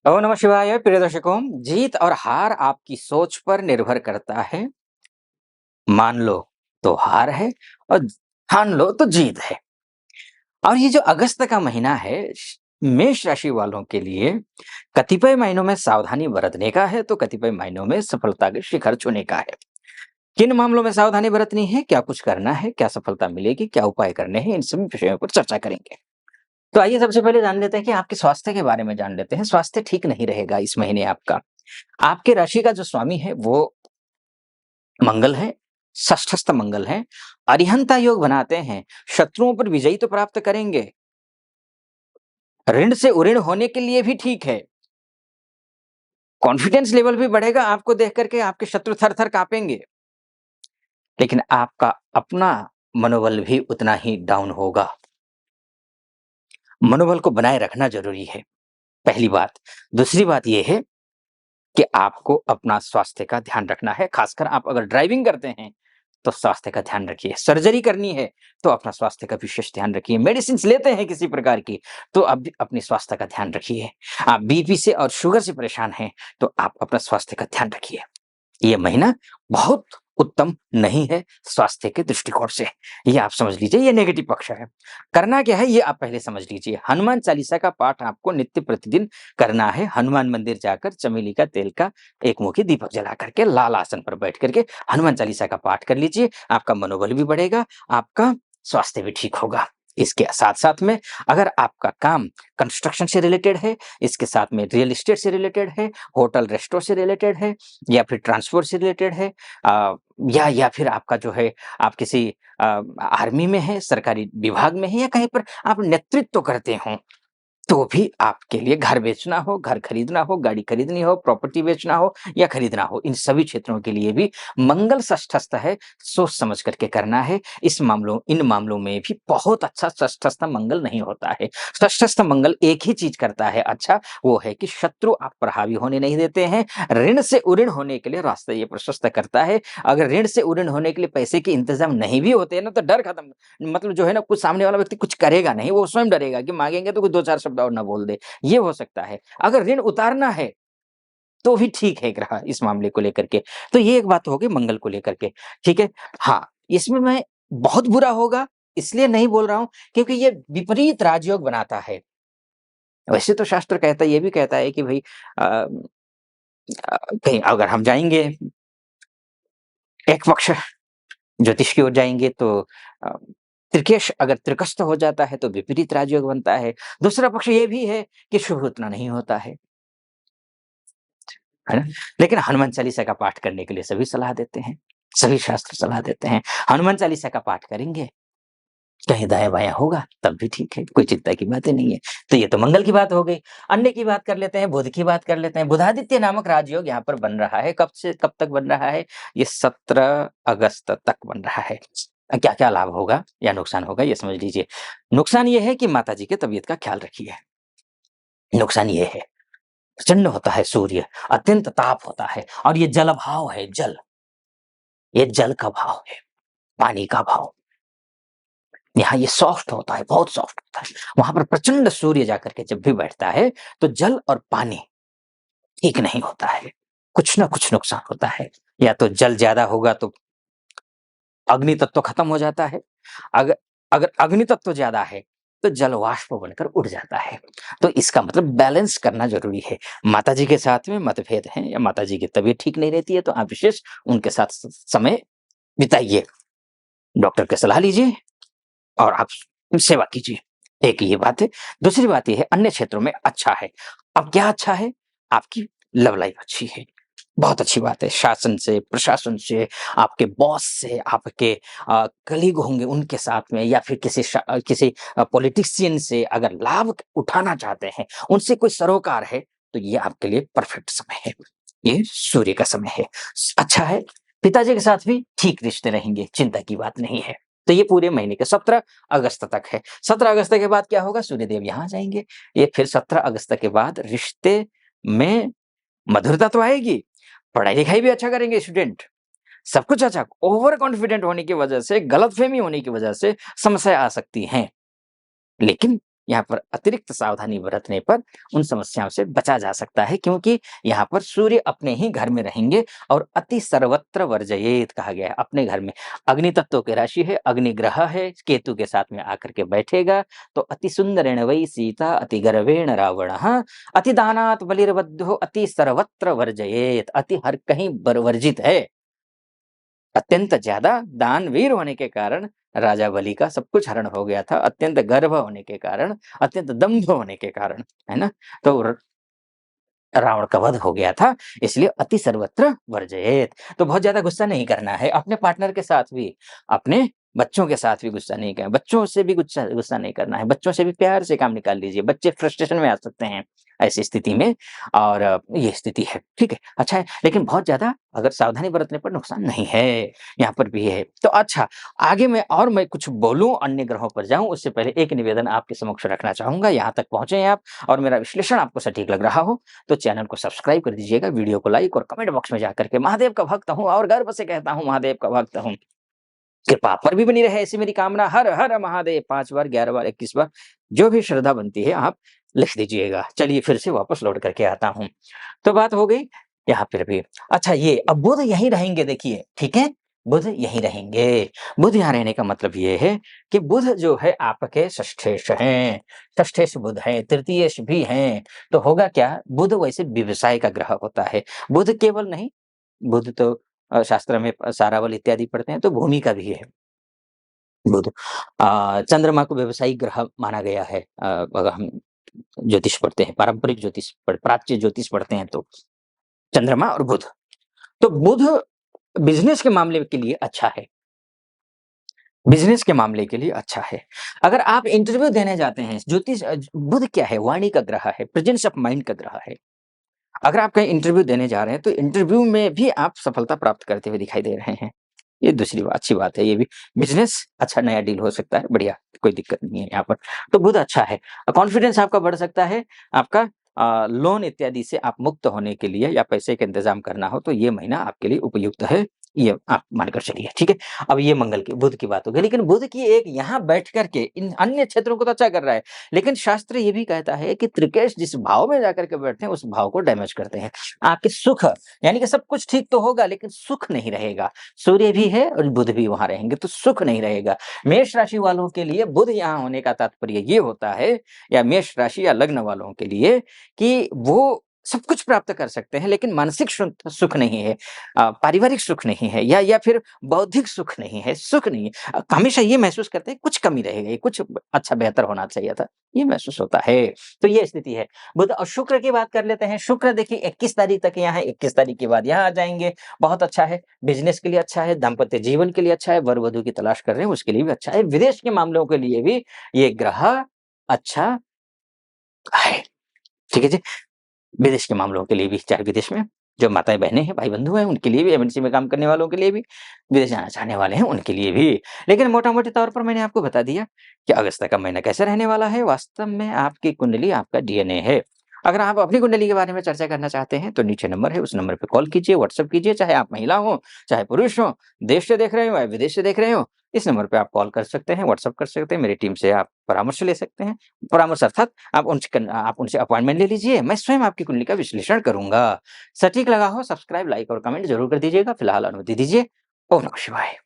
ओम नमः शिवाय। प्रिय दर्शकों, जीत और हार आपकी सोच पर निर्भर करता है। मान लो तो हार है और ठान लो तो जीत है। और ये जो अगस्त का महीना है, मेष राशि वालों के लिए कतिपय महीनों में सावधानी बरतने का है तो कतिपय महीनों में सफलता के शिखर छूने का है। किन मामलों में सावधानी बरतनी है, क्या कुछ करना है, क्या सफलता मिलेगी, क्या उपाय करने हैं, इन सभी विषयों पर चर्चा करेंगे। तो आइए सबसे पहले जान लेते हैं कि आपके स्वास्थ्य के बारे में जान लेते हैं। स्वास्थ्य ठीक नहीं रहेगा इस महीने आपका। आपके राशि का जो स्वामी है वो मंगल है, षष्ठस्थ मंगल है। अरिहंता योग बनाते हैं, शत्रुओं पर विजयी तो प्राप्त करेंगे। ऋण से उऋण होने के लिए भी ठीक है। कॉन्फिडेंस लेवल भी बढ़ेगा, आपको देख करके आपके शत्रु थर-थर काँपेंगे। लेकिन आपका अपना मनोबल भी उतना ही डाउन होगा। मनोबल को बनाए रखना ज़रूरी है, पहली बात। दूसरी बात ये है कि आपको अपना स्वास्थ्य का ध्यान रखना है, खासकर आप अगर ड्राइविंग करते हैं, तो स्वास्थ्य का ध्यान रखिए। सर्जरी करनी है, तो अपना स्वास्थ्य का विशेष ध्यान रखिए। मेडिसिन्स लेते हैं किसी प्रकार की, तो आप भी अपने स्वास्थ्य का ध्यान रखिए। आप बीपी से और शुगर से परेशान हैं, तो आप अपना स्वास्थ्य का ध्यान रखिए। ये महीना बहुत उत्तम नहीं है स्वास्थ्य के दृष्टिकोण से। ये आप समझ लीजिए, ये नेगेटिव पक्ष है। करना क्या है ये आप पहले समझ लीजिए। हनुमान चालीसा का पाठ आपको नित्य प्रतिदिन करना है। हनुमान मंदिर जाकर चमेली का तेल का एक मुखी दीपक जला करके लाल आसन पर बैठ करके हनुमान चालीसा का पाठ कर लीजिए। आपका मनोबल भी बढ़ेगा, आपका स्वास्थ्य भी ठीक होगा। इसके साथ-साथ में अगर आपका काम कंस्ट्रक्शन से रिलेटेड है, इसके साथ में रियल एस्टेट से रिलेटेड है, होटल रेस्टोरेंट से रिलेटेड है या फिर ट्रांसपोर्ट से रिलेटेड है, या फिर आपका जो है आप किसी आर्मी में हैं, सरकारी विभाग में हैं या कहीं पर आप नेतृत्व करते हों, तो भी आपके लिए घर बेचना हो, घर खरीदना हो, गाड़ी खरीदनी हो, प्रॉपर्टी बेचना हो या खरीदना हो, इन सभी क्षेत्रों के लिए भी मंगल षष्ठस्थ है, सोच समझ करके करना है। इन मामलों में भी बहुत अच्छा षष्ठस्थ मंगल नहीं होता है। षष्ठस्थ मंगल एक ही चीज़ करता है अच्छा, वो है कि शत्रु आप पर हावी होने नहीं देते हैं। ऋण से उऋण होने के लिए रास्ता ये प्रशस्त करता है। अगर ऋण से उऋण होने के लिए पैसे के इंतज़ाम नहीं भी होते हैं ना, तो डर खत्म, मतलब जो है ना, कुछ सामने वाला व्यक्ति कुछ करेगा नहीं, वो स्वयं डरेगा कि माँगेंगे तो कोई 2-4 शब्द और ना बोल दे, ये हो सकता है। अगर ऋण उतारना है, तो भी ठीक है ग्रह इस मामले को लेकर के। तो ये एक बात हो गई मंगल को लेकर के, ठीक है? हाँ, इसमें मैं बहुत बुरा होगा इसलिए नहीं बोल रहा हूँ क्योंकि ये विपरीत राजयोग बनाता है। वैसे तो शास्त्र कहता है, ये भी कहता है कि भई अ कहीं अगर हम जाएँगे, एक पक्ष ज्योतिष की ओर जाएँगे तो अ, त्रिकेश अगर त्रिकस्थ हो जाता है तो विपरीत राजयोग बनता है। दूसरा पक्ष ये भी है कि शुभ उतना नहीं होता है ना? लेकिन हनुमान चालीसा का पाठ करने के लिए सभी सलाह देते हैं, सभी शास्त्र सलाह देते हैं। हनुमान चालीसा का पाठ करेंगे, कहीं दायाँ-बायाँ होगा तब भी ठीक है, कोई चिंता की बातें नहीं है। तो ये तो मंगल की बात हो गई। अन्य की बात कर लेते हैं, बुध की बात कर लेते हैं। बुधादित्य नामक राजयोग यहाँ पर बन रहा है, कब से कब तक बन रहा है? ये 17 अगस्त तक बन रहा है। क्या-क्या लाभ होगा या नुकसान होगा ये समझ लीजिए। नुकसान ये है कि माताजी की तबीयत का ख्याल रखिए। नुकसान ये है, प्रचंड होता है सूर्य, अत्यंत ताप होता है और ये जल भाव है, जल। ये जल का भाव है, पानी का भाव। यहाँ ये सॉफ्ट होता है, बहुत सॉफ्ट होता है। वहाँ पर प्रचंड सूर्य जाकर के जब भी बैठता है, तो जल और पानी ठीक नहीं होता है। कुछ न कुछ नुकसान होता है। या तो जल ज़्यादा होगा तो अग्नि तत्व खत्म हो जाता है। अगर अगर अग्नि तत्व ज़्यादा है, तो जल वाष्प बनकर उड़ जाता है। तो इसका मतलब बैलेंस करना ज़रूरी है। माताजी के साथ में मतभेद हैं या माताजी की तबीयत ठीक नहीं रहती है, तो आप विशेष उनके साथ समय बिताइए। डॉक्टर की सलाह लीजिए और आप सेवा कीजिए। एक ये बात है। दूसरी बात ये है, अन्य क्षेत्रों में अच्छा है। अब क्या अच्छा है? आपकी लव लाइफ अच्छी है। बहुत अच्छी बात है। शासन से, प्रशासन से, आपके बॉस से, आपके कलीग होंगे उनके साथ में या फिर किसी पॉलिटिशियन से अगर लाभ उठाना चाहते हैं, उनसे कोई सरोकार है, तो ये आपके लिए परफेक्ट समय है। ये सूर्य का समय है। अच्छा है। पिताजी के साथ भी ठीक रिश्ते रहेंगे, चिंता की बात नहीं है। तो ये पूरे महीने के 17 अगस्त तक है। 17 अगस्त के बाद क्या होगा? सूर्यदेव यहाँ जाएँगे। ये फिर 17 अगस्त के बाद रिश्ते में मधुरता तो आएगी, पढ़ाई-लिखाई भी अच्छा करेंगे स्टूडेंट, सब कुछ अच्छा। ओवर कॉन्फिडेंट होने की वजह से, गलतफ़हमी होने की वजह से समस्या आ सकती हैं। लेकिन यहाँ पर अतिरिक्त सावधानी बरतने पर उन समस्याओं से बचा जा सकता है, क्योंकि यहाँ पर सूर्य अपने ही घर में रहेंगे और अति सर्वत्र वर्जयेत कहा गया है। अपने घर में अग्नि तत्व की राशि है, अग्नि ग्रह है, केतु के साथ में आकर के बैठेगा, तो अति सुंदरेण वै सीता अति गर्वेण रावणः अति दानात् बलिर्बद्धो अति सर्वत्र वर्जयेत। अति हर कहीं वर्जित है। अत्यंत ज्यादा दानवीर होने के कारण राजा बलि का सब कुछ हरण हो गया था, अत्यंत गर्व होने के कारण, अत्यंत दंभ होने के कारण, है ना? तो रावण का वध हो गया था, इसलिए अति सर्वत्र वर्जयेत। तो बहुत ज़्यादा गुस्सा नहीं करना है, अपने पार्टनर के साथ भी, अपने बच्चों के साथ भी गुस्सा नहीं करना, बच्चों से भी गुस्सा गुस्सा नहीं करना है, बच्चों से भी प्यार से काम निकाल लीजिए, बच्चे फ्रस्ट्रेशन में आ सकते हैं ऐसी स्थिति में, और ये स्थिति है, ठीक है? अच्छा है, लेकिन बहुत ज़्यादा अगर सावधानी बरतने पर नुकसान नहीं है, यहाँ पर भी है। तो अच्छा, आगे मैं कुछ बोलूँ, अन्य ग्रहों पर जाऊँ, उससे पहले एक निवेदन आपके समक्ष रखना चाहूँगा, यहाँ तक पहुँचे आप और मेरा विश्लेषण आपको सटीक लग रहा हो, तो चैनल को सब्सक्राइब कर दीजिएगा, वीडियो को लाइक और कमेंट बॉक्स में जाकर के महादेव का भक्त हूँ और गर्व से कहता हूँ महादेव का भक्त हूँ। कृपा आप पर भी बनी रहे ऐसी मेरी कामना। हर हर महादेव 5 बार, 11 बार, 21 बार जो भी श्रद्धा बनती है आप लिख दीजिएगा। चलिए फिर से वापस लौट करके आता हूँ। तो बात हो गई यहाँ पर भी। अच्छा, ये अब बुध यहीं रहेंगे देखिए, ठीक है? बुध यहीं रहेंगे। बुध यहाँ रहने का मतलब ये है कि बुध जो है आपके षष्ठेश हैं, षष्ठेश बुध हैं, तृतीयेश भी हैं। तो होगा क्या, बुध वैसे व्यवसाय का ग्रह होता है। बुध केवल नहीं, बुध तो शास्त्र में सारावल इत्यादि पढ़ते हैं, तो भूमि का भी है बुध। चंद्रमा को व्यावसायिक ग्रह माना गया है, अगर हम ज्योतिष पढ़ते हैं, पारंपरिक ज्योतिष प्राच्य ज्योतिष पढ़ते हैं तो चंद्रमा और बुध। तो बुध बिज़नेस के मामले के लिए अच्छा है, बिज़नेस के मामले के लिए अच्छा है। अगर आप इंटरव्यू देने जाते हैं, बुध क्या है? वाणी का ग्रह है, प्रेजेंस ऑफ माइंड का ग्रह है। अगर आप कहीं इंटरव्यू देने जा रहे हैं, तो इंटरव्यू में भी आप सफलता प्राप्त करते हुए दिखाई दे रहे हैं। ये दूसरी बात, अच्छी बात है ये भी। बिज़नेस अच्छा नया डील हो सकता है, बढ़िया, कोई दिक्कत नहीं है यहाँ पर। तो बुध अच्छा है। कॉन्फिडेंस आपका बढ़ सकता है, आपका लोन इत्यादि से आप मुक्त होने के लिए या पैसे का इंतज़ाम करना हो, तो ये महीना आपके लिए उपयुक्त है। ये आप मानकर चलिए, ठीक है? अब ये मंगल की, बुध की बात हो गई, लेकिन बुध की एक यहाँ बैठ कर के इन अन्य क्षेत्रों को तो अच्छा कर रहा है, लेकिन शास्त्र ये भी कहता है कि त्रिकेश जिस भाव में जाकर के बैठते हैं, उस भाव को डैमेज करते हैं। आपके सुख, यानी कि सब कुछ ठीक तो होगा, लेकिन सुख नहीं रहेगा। सूर्य भी है और बुध भी वहाँ रहेंगे, तो सुख नहीं रहेगा। मेष राशि वालों के लिए बुध यहाँ होने का तात्पर्य ये होता है, या मेष राशि या लग्न वालों के लिए, कि वो सब कुछ प्राप्त कर सकते हैं, लेकिन मानसिक सुख नहीं है, पारिवारिक सुख नहीं है, या फिर बौद्धिक सुख नहीं है, सुख नहीं है। हमेशा ये महसूस करते हैं कुछ कमी रह गई, कुछ अच्छा बेहतर होना चाहिए था, ये महसूस होता है। तो ये स्थिति है। बुध और शुक्र की बात कर लेते हैं। शुक्र देखिए 21 तारीख तक यहाँ है, 21 तारीख के बाद यहाँ आ जाएँगे। बहुत अच्छा है, बिज़नेस के लिए अच्छा है, दाम्पत्य जीवन के लिए अच्छा है, वर-वधू की तलाश कर रहे हैं उसके लिए भी अच्छा है, विदेश के मामलों के लिए भी ये ग्रह अच्छा है। ठीक है जी? विदेश के मामलों के लिए भी, चाहे विदेश में जो माताएँ-बहनें हैं, भाई-बंधु हैं, उनके लिए भी, एमएनसी में काम करने वालों के लिए भी, विदेश जाना चाहने वाले हैं, उनके लिए भी। लेकिन मोटा-मोटे तौर पर मैंने आपको बता दिया कि अगस्त का महीना कैसे रहने वाला है। वास्तव में आपकी कुंडली आपका डीएनए है। अगर आप अपनी कुंडली के बारे में चर्चा करना चाहते हैं, तो नीचे नंबर है, उस नंबर पे कॉल कीजिए, व्हाट्सएप कीजिए, चाहे आप महिला हों, चाहे पुरुष हों, देश से देख रहे हों या विदेश से देख रहे हों, इस नंबर पे आप कॉल कर सकते हैं, व्हाट्सएप कर सकते हैं, मेरी टीम से आप परामर्श ले सकते हैं। परामर्श अर्थात आप उनसे अपॉइंटमेंट ले लीजिए, मैं स्वयं आपकी कुंडली का विश्लेषण करूँगा। सटीक लगा हो, सब्सक्राइब, लाइक और कमेंट ज़रूर कर दीजिएगा। फिलहाल अनुमति दीजिए। ओम नमः शिवाय।